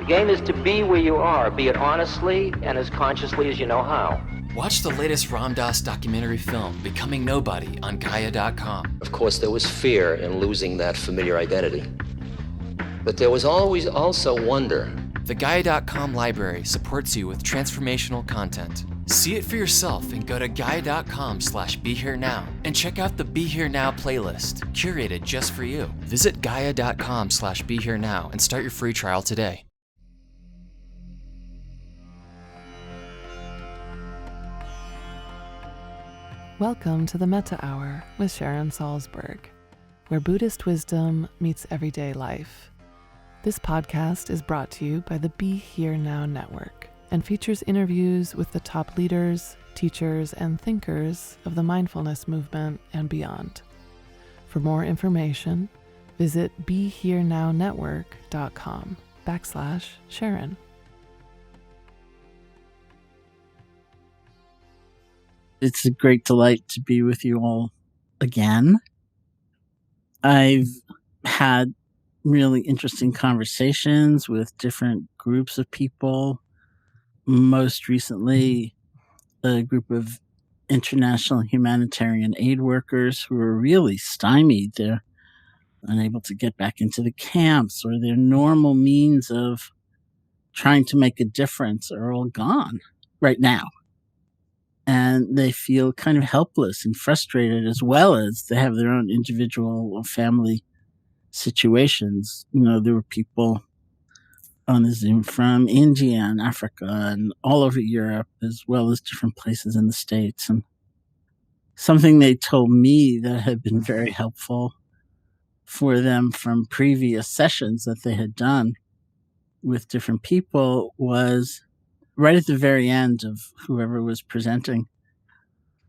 The game is to be where you are, be it honestly and as consciously as you know how. Watch the latest Ram Dass documentary film, Becoming Nobody, on Gaia.com. Of course, there was fear in losing that familiar identity. But there was always also wonder. The Gaia.com library supports you with transformational content. See it for yourself and go to Gaia.com/BeHereNow and check out the Be Here Now playlist, curated just for you. Visit Gaia.com/BeHereNow and start your free trial today. Welcome to the Metta Hour with Sharon Salzberg, where Buddhist wisdom meets everyday life. This podcast is brought to you by the Be Here Now Network and features interviews with the top leaders, teachers, and thinkers of the mindfulness movement and beyond. For more information, visit BeHereNowNetwork.com/Sharon. It's a great delight to be with you all again. I've had really interesting conversations with different groups of people. Most recently, a group of international humanitarian aid workers who are really stymied. They're unable to get back into the camps, or their normal means of trying to make a difference are all gone right now. And they feel kind of helpless and frustrated, as well as they have their own individual or family situations. You know, there were people on the Zoom from India and Africa and all over Europe, as well as different places in the States. And something they told me that had been very helpful for them from previous sessions that they had done with different people was right at the very end of whoever was presenting,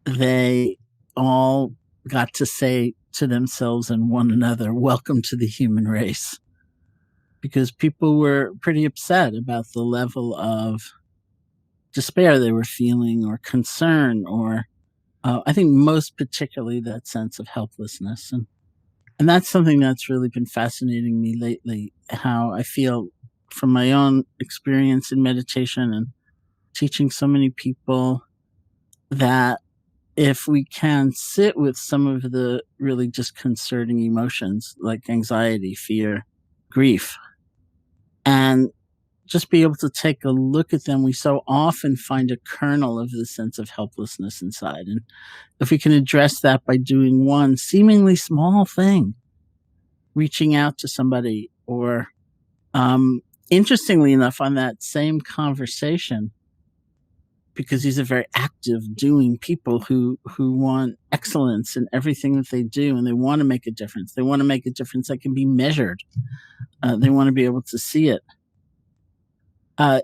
they all got to say to themselves and one another, "Welcome to the human race." Because people were pretty upset about the level of despair they were feeling, or concern, or I think most particularly that sense of helplessness. And that's something that's really been fascinating me lately, how I feel from my own experience in meditation and teaching so many people, that if we can sit with some of the really disconcerting emotions like anxiety, fear, grief, and just be able to take a look at them, we so often find a kernel of the sense of helplessness inside. And if we can address that by doing one seemingly small thing, reaching out to somebody, or interestingly enough, on that same conversation, because these are very active, doing people who want excellence in everything that they do, and they want to make a difference. They want to make a difference that can be measured. They want to be able to see it.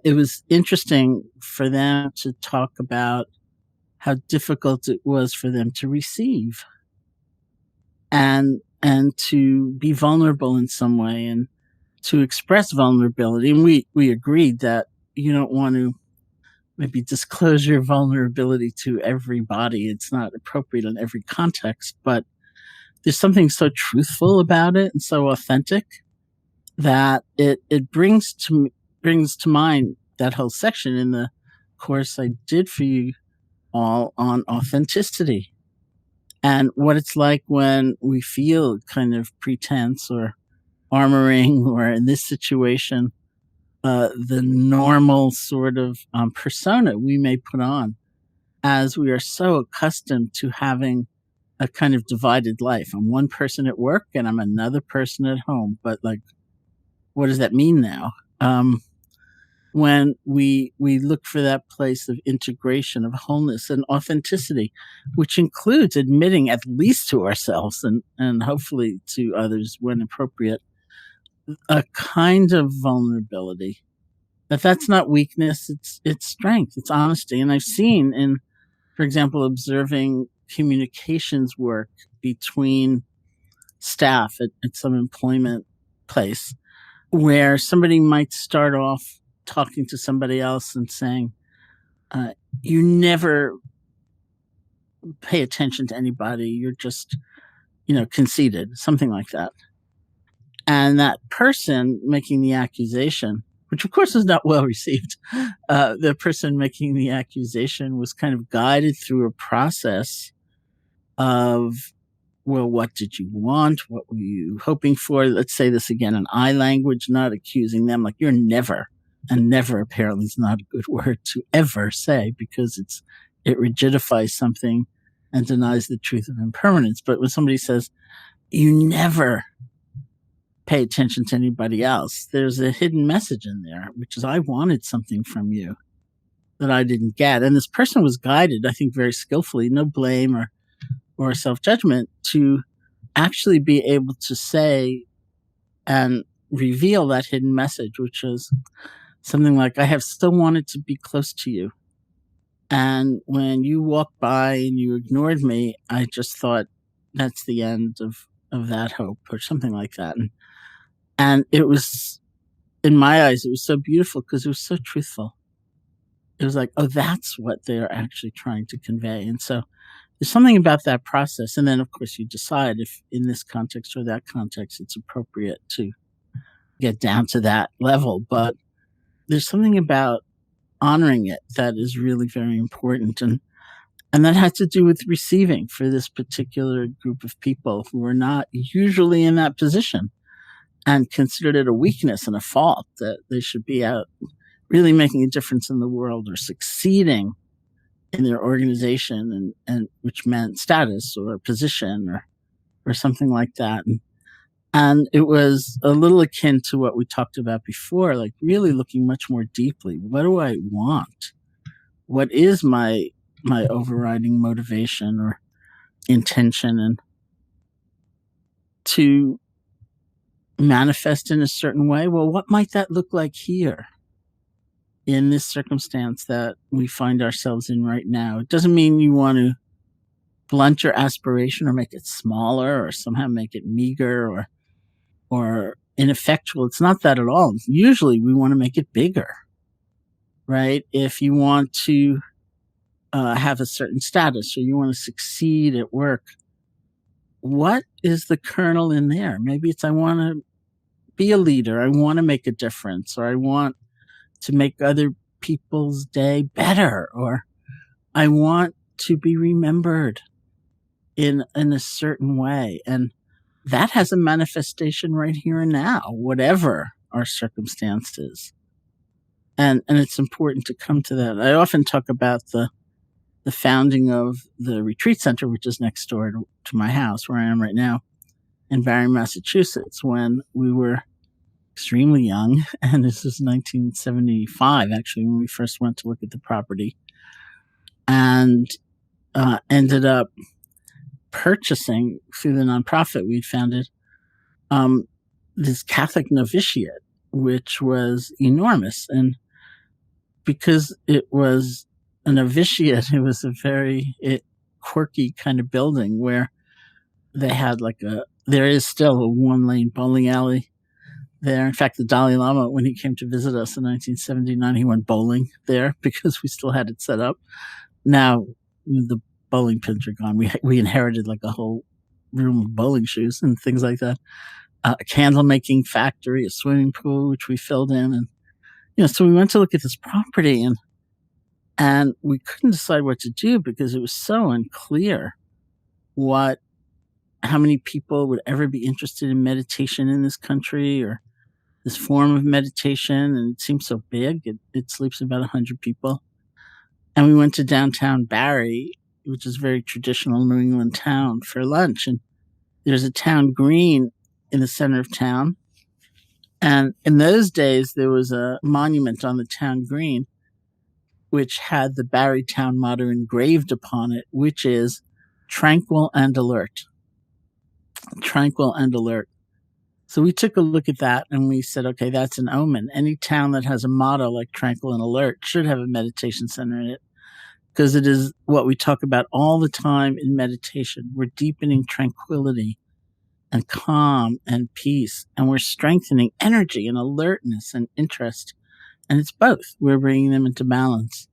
It was interesting for them to talk about how difficult it was for them to receive and to be vulnerable in some way, and to express vulnerability. And we agreed that you don't want to maybe disclose your vulnerability to everybody. It's not appropriate in every context, but there's something so truthful about it and so authentic that it brings to mind that whole section in the course I did for you all on authenticity, and what it's like when we feel kind of pretense or armoring, or in this situation, the normal sort of persona we may put on, as we are so accustomed to having a kind of divided life. I'm one person at work and I'm another person at home. But like, what does that mean now? When we look for that place of integration, of wholeness and authenticity, which includes admitting, at least to ourselves and hopefully to others when appropriate, a kind of vulnerability, that's not weakness, it's strength, it's honesty. And I've seen in, for example, observing communications work between staff at some employment place, where somebody might start off talking to somebody else and saying, you never pay attention to anybody, you're just, conceited, something like that. And that person making the accusation which of course was not well received. The person making the accusation was kind of guided through a process of, well, what did you want? What were you hoping for? Let's say this again in I language, not accusing them, like you're never, and never apparently is not a good word to ever say because it rigidifies something and denies the truth of impermanence. But when somebody says, you never pay attention to anybody else, there's a hidden message in there, which is I wanted something from you that I didn't get. And this person was guided, I think, very skillfully, no blame or self-judgment, to actually be able to say and reveal that hidden message, which is something like, I have still wanted to be close to you. And when you walked by and you ignored me, I just thought that's the end of that hope, or something like that. And it was, in my eyes, it was so beautiful because it was so truthful. It was like, oh, that's what they're actually trying to convey. And so there's something about that process. And then, of course, you decide if in this context or that context, it's appropriate to get down to that level. But there's something about honoring it that is really very important. And that has to do with receiving for this particular group of people who are not usually in that position and considered it a weakness and a fault that they should be out really making a difference in the world or succeeding in their organization, and which meant status or position or something like that. And it was a little akin to what we talked about before, like really looking much more deeply. What do I want? What is my overriding motivation or intention, and to manifest in a certain way? Well, what might that look like here in this circumstance that we find ourselves in right now? It doesn't mean you want to blunt your aspiration or make it smaller or somehow make it meager or ineffectual. It's not that at all. Usually we want to make it bigger, right? If you want to have a certain status or you want to succeed at work, what is the kernel in there? Maybe it's, I want to be a leader. I want to make a difference, or I want to make other people's day better, or I want to be remembered in a certain way. And that has a manifestation right here and now, whatever our circumstances. And it's important to come to that. I often talk about the founding of the retreat center, which is next door to my house where I am right now in Barre, Massachusetts, when we were extremely young. And this was 1975, actually, when we first went to look at the property, and ended up purchasing through the nonprofit we'd founded this Catholic novitiate, which was enormous. And because it was a novitiate, it was a very quirky kind of building where they had there is still a one-lane bowling alley there. In fact, the Dalai Lama, when he came to visit us in 1979, he went bowling there because we still had it set up. Now the bowling pins are gone. We inherited like a whole room of bowling shoes and things like that. A candle making factory, a swimming pool, which we filled in. And, so we went to look at this property and we couldn't decide what to do because it was so unclear how many people would ever be interested in meditation in this country or this form of meditation. And it seemed so big. It sleeps about 100 people. And we went to downtown Barre, which is a very traditional New England town, for lunch. And there's a town green in the center of town. And in those days, there was a monument on the town green, which had the Barre town motto engraved upon it, which is tranquil and alert. Tranquil and alert. So we took a look at that and we said, okay, that's an omen. Any town that has a motto like tranquil and alert should have a meditation center in it, because it is what we talk about all the time in meditation. We're deepening tranquility and calm and peace, and we're strengthening energy and alertness and interest. And it's both. We're bringing them into balance.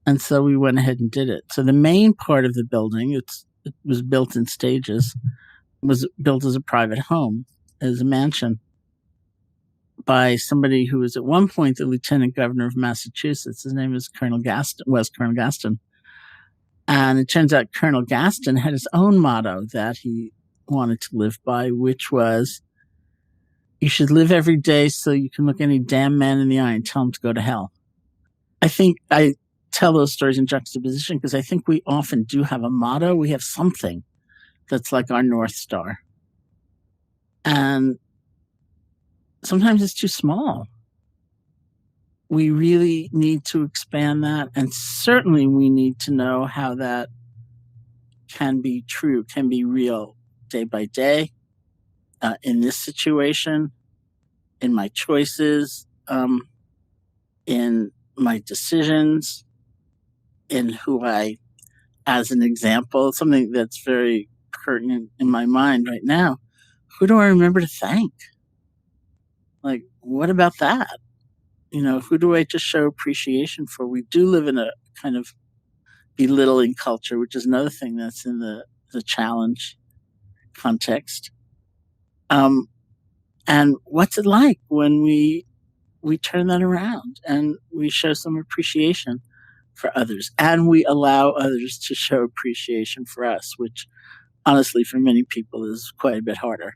And so we went ahead and did it. So the main part of the building, it was built in stages, was built as a private home, as a mansion. by somebody who was at one point the lieutenant governor of Massachusetts. His name was Colonel Gaston. And it turns out Colonel Gaston had his own motto that he wanted to live by, which was, you should live every day so you can look any damn man in the eye and tell him to go to hell. I think I tell those stories in juxtaposition because I think we often do have a motto. We have something that's like our North Star. And sometimes it's too small. We really need to expand that. And certainly we need to know how that can be true, can be real day by day, in this situation, in my choices, in my decisions, in who I, as an example, something that's very pertinent in my mind right now, who do I remember to thank? Like, what about that? Who do I just show appreciation for? We do live in a kind of belittling culture, which is another thing that's in the challenge context. And what's it like when we turn that around and we show some appreciation for others and we allow others to show appreciation for us, which honestly for many people is quite a bit harder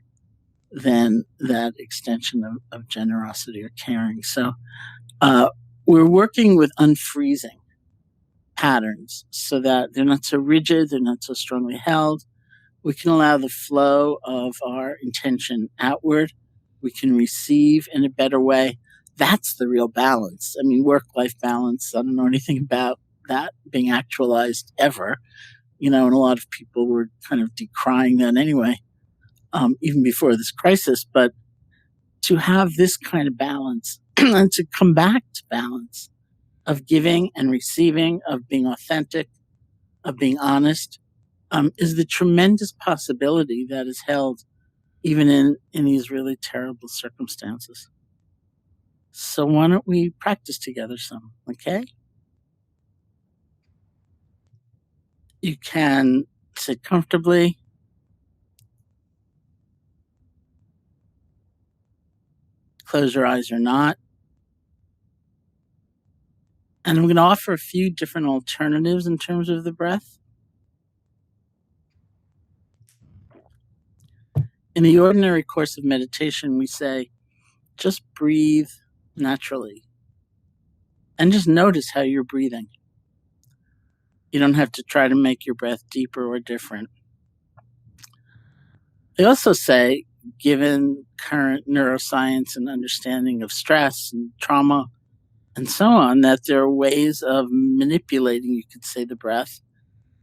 than that extension of generosity or caring. So we're working with unfreezing patterns so that they're not so rigid, they're not so strongly held. We can allow the flow of our intention outward. We can receive in a better way. That's the real balance. I mean, work-life balance, I don't know anything about that being actualized ever. And a lot of people were kind of decrying that anyway, even before this crisis. But to have this kind of balance and to come back to balance of giving and receiving, of being authentic, of being honest, is the tremendous possibility that is held even in these really terrible circumstances. So why don't we practice together some, okay? You can sit comfortably. Close your eyes or not. And I'm going to offer a few different alternatives in terms of the breath. In the ordinary course of meditation, we say, just breathe naturally. And just notice how you're breathing. You don't have to try to make your breath deeper or different. They also say, given current neuroscience and understanding of stress and trauma and so on, that there are ways of manipulating, you could say, the breath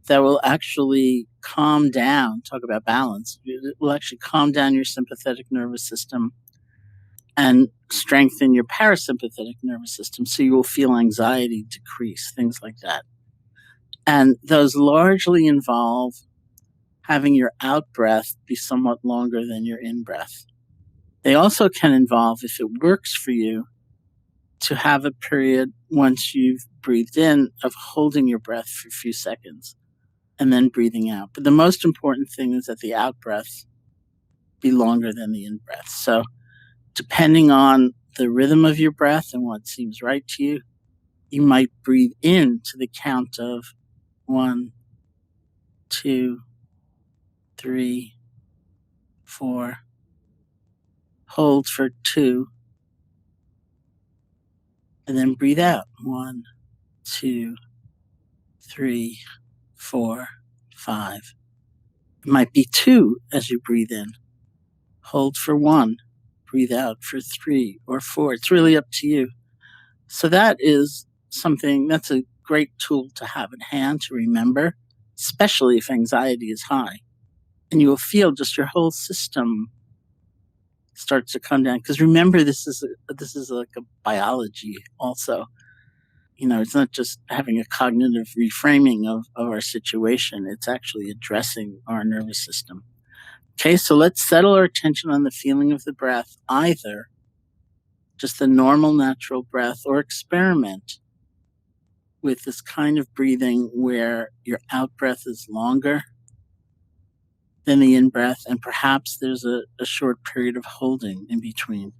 that will actually calm down, talk about balance, it will actually calm down your sympathetic nervous system and strengthen your parasympathetic nervous system so you will feel anxiety decrease, things like that. And those largely involve having your out-breath be somewhat longer than your in-breath. They also can involve, if it works for you, to have a period once you've breathed in of holding your breath for a few seconds and then breathing out. But the most important thing is that the out-breath be longer than the in-breath. So depending on the rhythm of your breath and what seems right to you, you might breathe in to the count of 1, 2, 3, 4. Hold for 2. And then breathe out. 1, 2, 3, 4, 5. It might be 2 as you breathe in. Hold for 1. Breathe out for 3 or 4. It's really up to you. So that is something, that's a great tool to have at hand to remember, especially if anxiety is high. And you will feel just your whole system starts to come down. Because remember, this is like a biology also. It's not just having a cognitive reframing of our situation. It's actually addressing our nervous system. Okay, so let's settle our attention on the feeling of the breath, either just the normal natural breath or experiment with this kind of breathing where your out-breath is longer than the in-breath, and perhaps there's a short period of holding in between.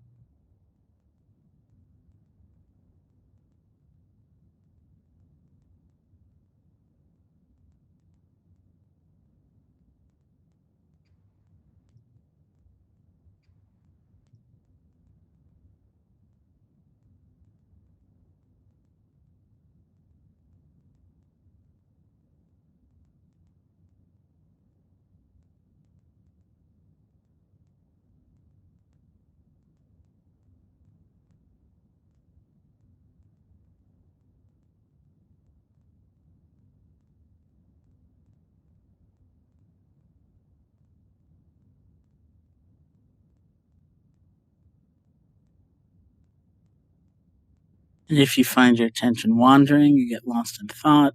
And if you find your attention wandering, you get lost in thought,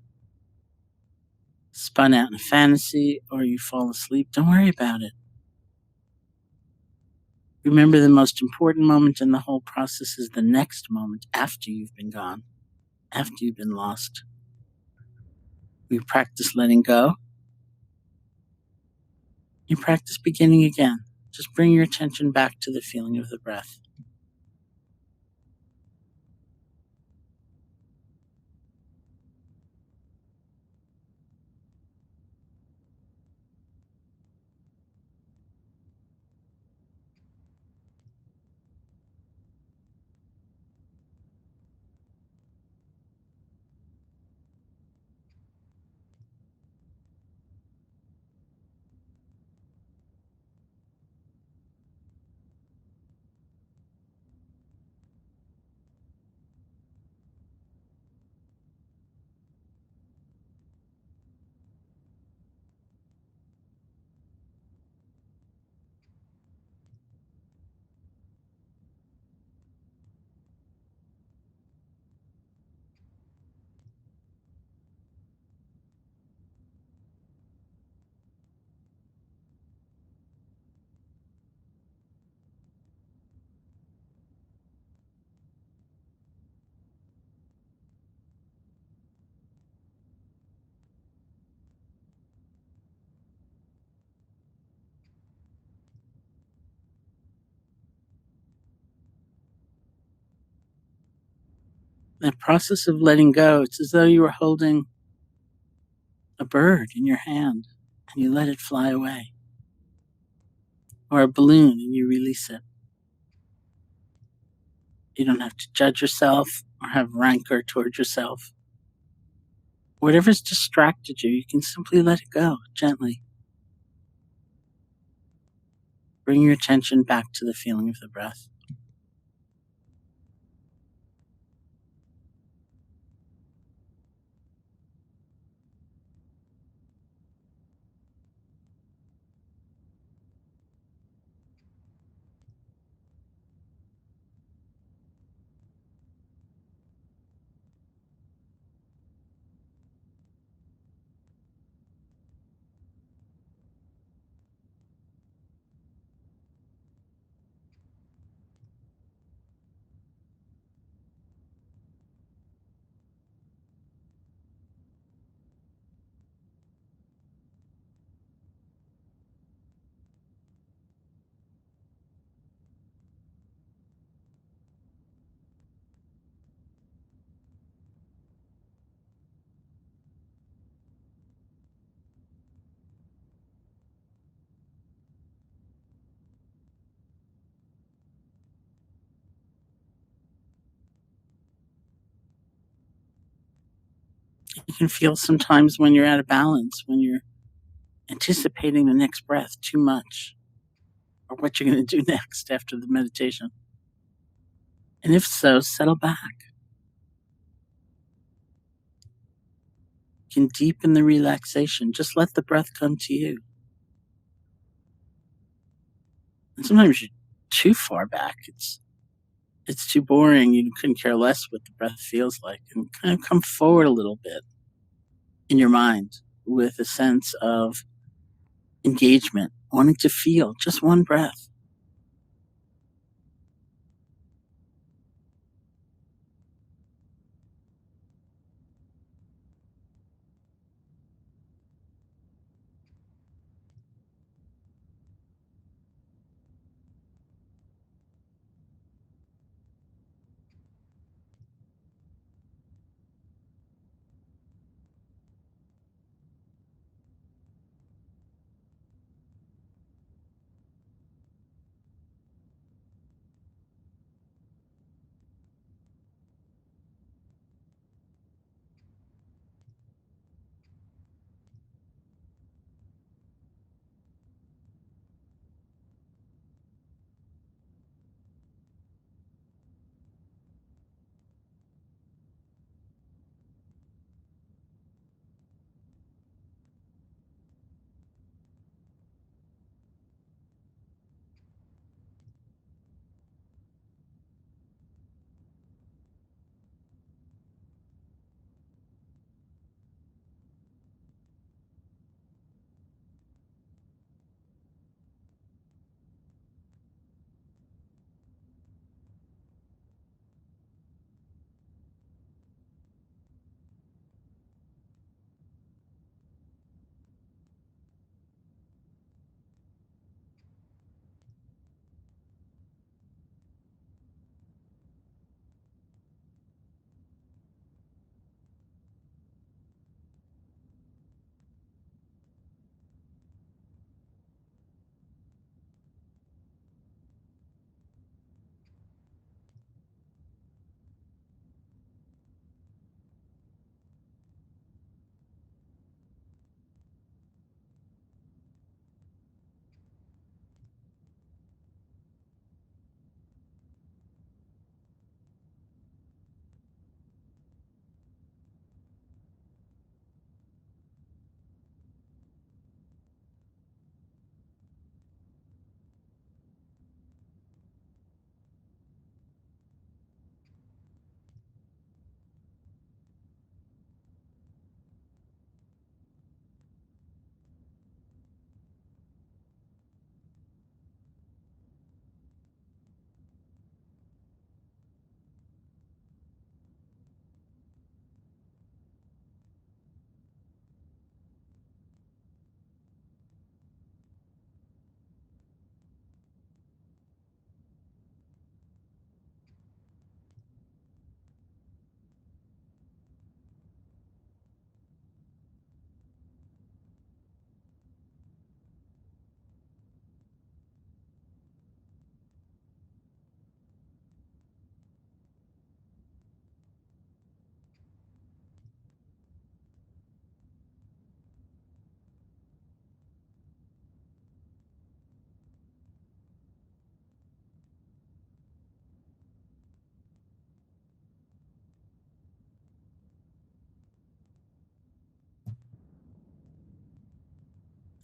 spun out in a fantasy, or you fall asleep, don't worry about it. Remember, the most important moment in the whole process is the next moment after you've been gone, after you've been lost. We practice letting go. You practice beginning again. Just bring your attention back to the feeling of the breath. That process of letting go, it's as though you were holding a bird in your hand and you let it fly away. Or a balloon and you release it. You don't have to judge yourself or have rancor towards yourself. Whatever's distracted you, you can simply let it go gently. Bring your attention back to the feeling of the breath. You can feel sometimes when you're out of balance, when you're anticipating the next breath too much, or what you're going to do next after the meditation. And if so, settle back. You can deepen the relaxation. Just let the breath come to you. And sometimes you're too far back. It's too boring. You couldn't care less what the breath feels like. And kind of come forward a little bit in your mind with a sense of engagement, wanting to feel just one breath.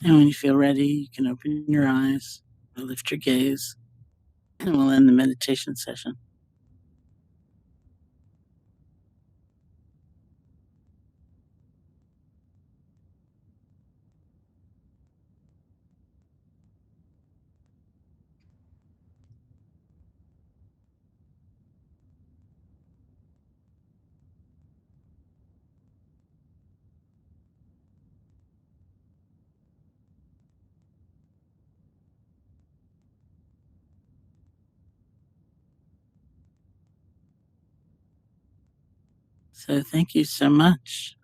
And when you feel ready, you can open your eyes or lift your gaze, and we'll end the meditation session. So thank you so much.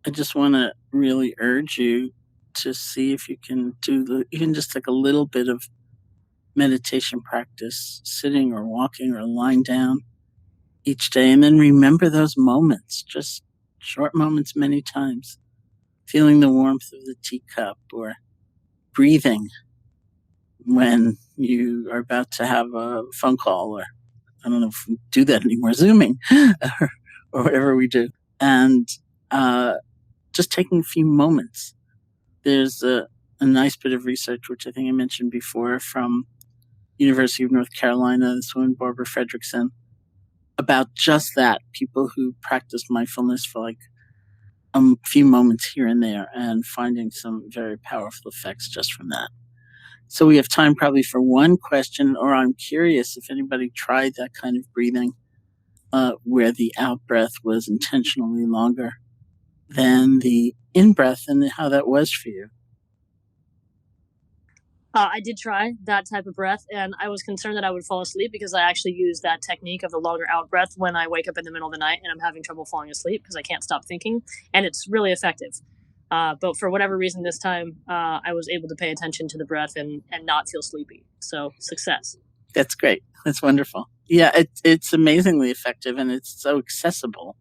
I just want to really urge you to see if you can even just like a little bit of meditation practice, sitting or walking or lying down each day. And then remember those moments, just short moments many times, feeling the warmth of the teacup or breathing when you are about to have a phone call, or I don't know if we do that anymore, Zooming or whatever we do. And just taking a few moments. There's a nice bit of research, which I think I mentioned before, from University of North Carolina, this woman, Barbara Fredrickson, about just that, people who practice mindfulness for like a few moments here and there and finding some very powerful effects just from that. So we have time probably for one question, or I'm curious if anybody tried that kind of breathing where the out-breath was intentionally longer than the in-breath, and how that was for you. I did try that type of breath, and I was concerned that I would fall asleep because I actually use that technique of the longer out breath when I wake up in the middle of the night and I'm having trouble falling asleep because I can't stop thinking, and it's really effective. But for whatever reason this time, I was able to pay attention to the breath and not feel sleepy. So success. That's great. That's wonderful. Yeah, it's amazingly effective, and it's so accessible,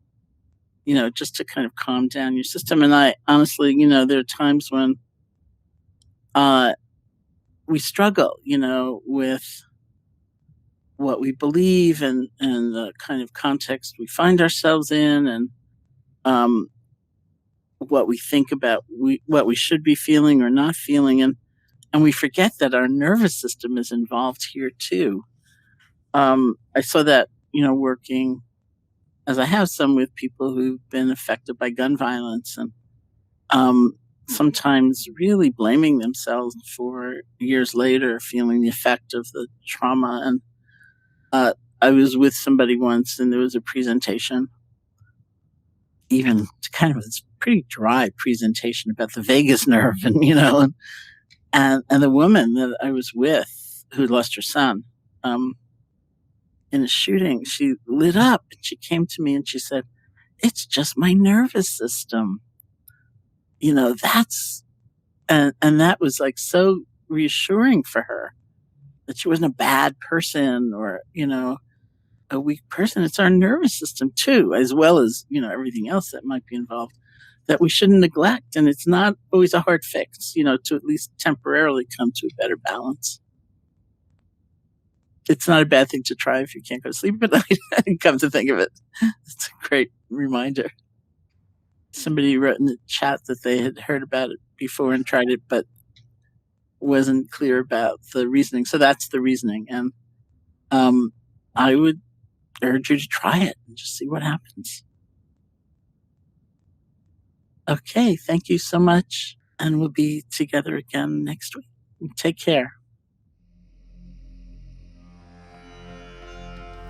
just to kind of calm down your system. And I honestly, there are times when we struggle, with what we believe and the kind of context we find ourselves in, and what we think about what we should be feeling or not feeling. And we forget that our nervous system is involved here too. I saw that, working as I have some with people who've been affected by gun violence, and sometimes really blaming themselves for years later feeling the effect of the trauma. And I was with somebody once, and there was a presentation, even kind of this pretty dry presentation about the vagus nerve, and and the woman that I was with, who lost her son in a shooting, she lit up and she came to me and she said, "It's just my nervous system." That's, and that was like so reassuring for her, that she wasn't a bad person or, a weak person. It's our nervous system too, as well as, everything else that might be involved, that we shouldn't neglect. And it's not always a hard fix, to at least temporarily come to a better balance. It's not a bad thing to try if you can't go to sleep at night. Come to think of it, it's a great reminder. Somebody wrote in the chat that they had heard about it before and tried it, but wasn't clear about the reasoning. So that's the reasoning. And I would urge you to try it and just see what happens. Okay, thank you so much. And we'll be together again next week. Take care.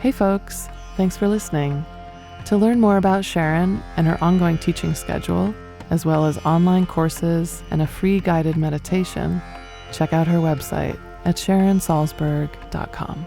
Hey folks, thanks for listening. To learn more about Sharon and her ongoing teaching schedule, as well as online courses and a free guided meditation, check out her website at sharonsalzberg.com.